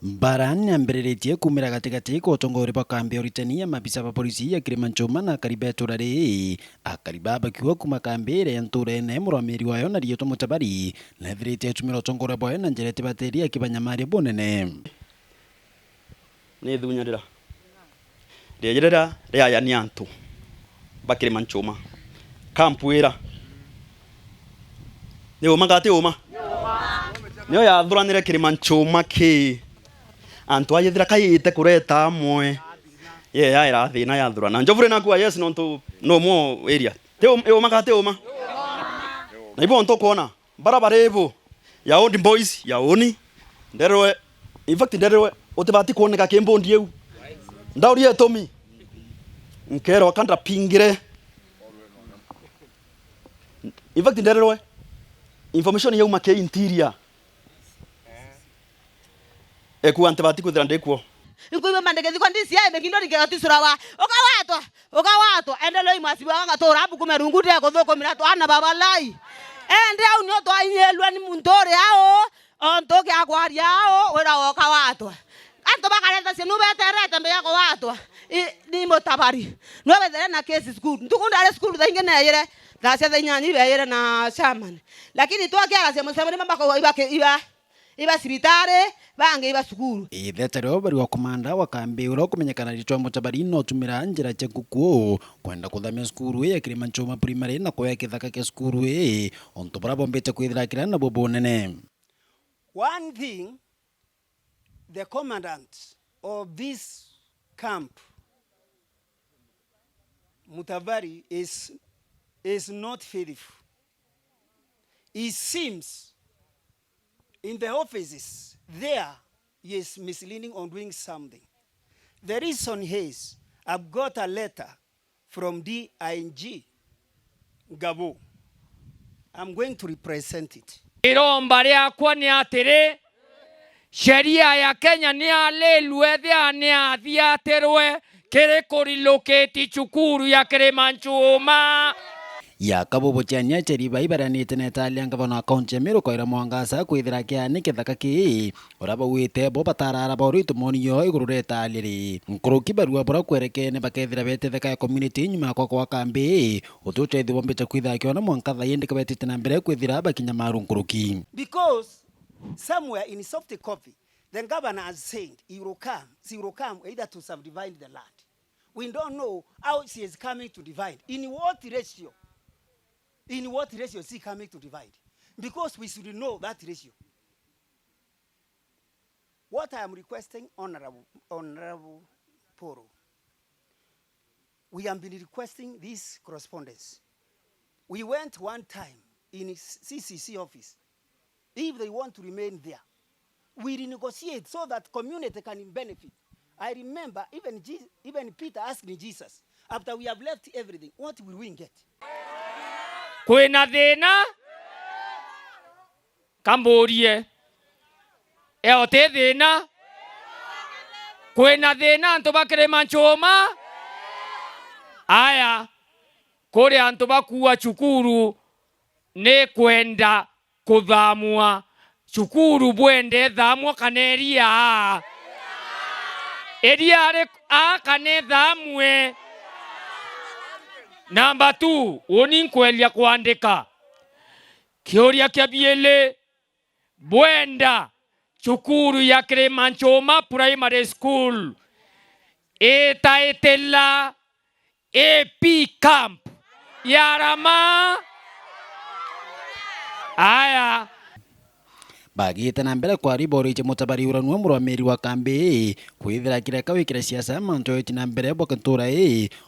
Barani ambĩrĩrĩtie kumĩra gatigati kwa ũtongoria wa kambi ya ũrutani ya maabisa ba polisi ya Kirimanchuma na Kariba Turare akariba bakiwa kuma kambi ĩrĩa ntũrene mũrũgamĩrĩri wayo na Rĩotũ Mũtabari na ĩthirĩtie atumĩra ũtongoria bwayo na njĩra ĩtibatĩri akĩbanyamaria bonene nĩ thunyarĩra rĩagĩrĩra rĩaya nĩ antũ ba Kirimanchuma kampu ĩra nĩ ũma gati ũma nĩyo yathuranĩre Kirimanchuma kĩ antu ayethira kayite kureta amwe ya irathina yathurana njovure nakuwa yes no mo area teo makate oma na ibo onto kona barabara evo ya old boys ya oni nderwe in fact nderwe otibati kuoneka kembo ndieu ndauri etomi nkero akanda pingire in fact nderwe information ya umake interior ekuante bati kuthira ndekuo ikuibe mandege thiko ndisi ya mekindo ngegatisura wa okawatwa endelo imasiba wanga to rabu kumerungu te kuthoko mirato ana babalai ende au nyo to anyelwa ni muntore ao ontoke akwaria ao wera okawatwa anto bakaleta se nube tereta mbe yako watwa ni Mutabari nube there na case school ntukundale school thinge na yere dasya thinyanyi be yere na shaman lakini to akiara se musema mamba ko iba sibitare bange iba sukuru ithetero bari wa komanda wa kambi ura kumenyekana ritwa Mutabari no tumira njira cha kukuo kwenda kuthamia sukuru ya Kirimanchuma primary na kwa kithaka ke sukuru onto bara bombete kwithira kirana bobo nene. One thing, the commandant of this camp Mutabari is not faithful. It seems in the offices there, he is misleading on doing something. The reason is, I've got a letter from DIG Gabo. I'm going to represent it. Iromba rĩakwa nĩ atĩrĩ sheria ya Kenya nĩ alelwe nĩ athiatĩrwe kĩrĩ kũrilocate cukuru ya Kirimanchuma ya kabobo chanya cheriba ibaranite na Italia ngavana account ya mero koira mwangasa kwithira kiani kithaka ki uraba wite bo batarara ba uritu moniyo igurure Italia ri nkoroki barua bora kwereke ne bakethira bete theka ya community nyuma kwa kambi ututethi bombete kwitha kiona mwankatha yende kabetite na mbere kwithira bakinya maru nkoroki because somewhere in soft copy the governor has said he will come either to subdivide the land. We don't know how she is coming to divide, in what ratio. In what ratio is he coming to divide? Because we should know that ratio. What I am requesting, Honorable Poro, we have been requesting this correspondence. We went one time in CCC office. If they want to remain there, we renegotiate so that community can benefit. I remember even Peter asking Jesus, after we have left everything, what will we get? Kwĩna thĩna kamburie eo te thĩna kwĩna thĩna antu ba Kirimanchuma aya kũrĩ antu bakua cukuru nĩ kwenda kuthamua cukuru bwende thamwa kaneria eria akane thamwe. Number 2, uninkwelya kuandika kioria kia biele bwenda cukuru ya Kirimanchuma primary school etaetela AP camp yarama aya bagite na mbere kwa ribori che Mutabari uranwa mũrũgamĩrĩri wa kambi kwithira kireka wikira siasa manto iti na mbere bokantura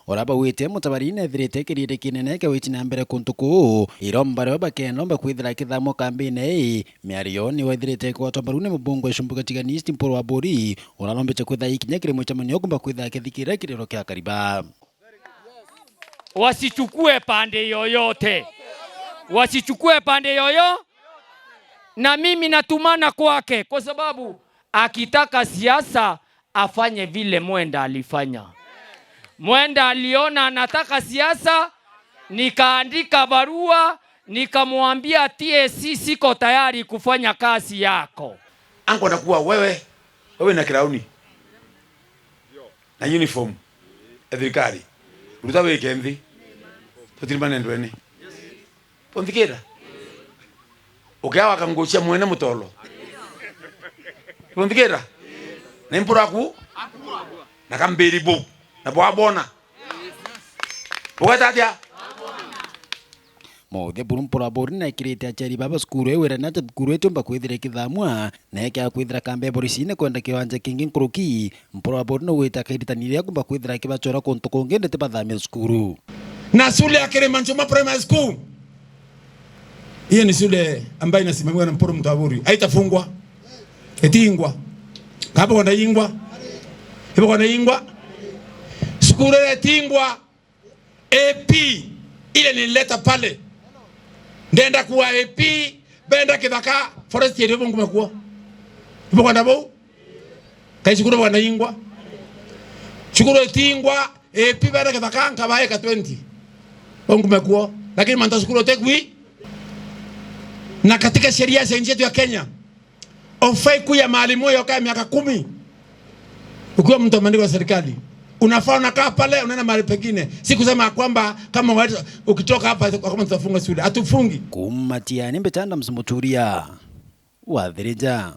oraba wite Mutabari ne thirite kirire kinene ke witi na mbere kuntuku irombare bakenomba kwithira kithamo kambi ne miario ni wethirite kwa tombarune mubungo eshumbuka tiganisti mporo wa bori oralombete kwitha ikinya kirimo cha manyo kumba kwitha kithikira kirero kya Kariba. Wasichukue pande yoyote, wasichukue pande yoyo. Na mimi natumana kwake kwa sababu akitaka siasa afanye vile Mwenda alifanya. Mwenda aliona anataka siasa, nikaandika barua, nikamwambia TSC siko tayari kufanya kazi yako. Ango nakuwa wewe wewe na kirauni na uniform thirikari ruta wike mthi tutimane ndwene ponthikira ukiawa kangucia mwene mutolo ponthikira na impuraku na kambiri bu na bwabona bugatatia mothe burumpura bori na kirite achari baba skuru ewera na tabkuru etomba kwithira kithamwa na ekya kwithira kambe borisine kwenda kiwanja kingi nkuruki mpura bori no wita kairitanire kumba kwithira kibachora konto kongende te bathamia skuru na shule ya Kirimanchuma Primary School. Hiyo ni shule ambayo inasimamiwa na Mporo Mtaburi. Haitafungwa. Etingwa. Kapo kwa naingwa. Hipo kwa naingwa. Shule ya Tingwa AP ile nilileta pale. Ndenda kuwa AP benda kithaka forest area bongo mekuwa. Hipo kwa ndabo. Kai shukuru kwa naingwa. Shukuru ya Tingwa AP benda kithaka nkabaye ka 20. Bongo mekuwa. Lakini manta shukuru tekwi. Na katika sheria za nchi yetu ya Kenya ofai kuya mahali moyo kwa miaka 10 ukiwa mtu ameandikwa serikali unafaa unakaa pale unaenda mahali pengine, si kusema kwamba kama ukitoka hapa kama tutafunga shule. Hatufungi. Kumatiani mbetanda msumuturia wa Dhirija.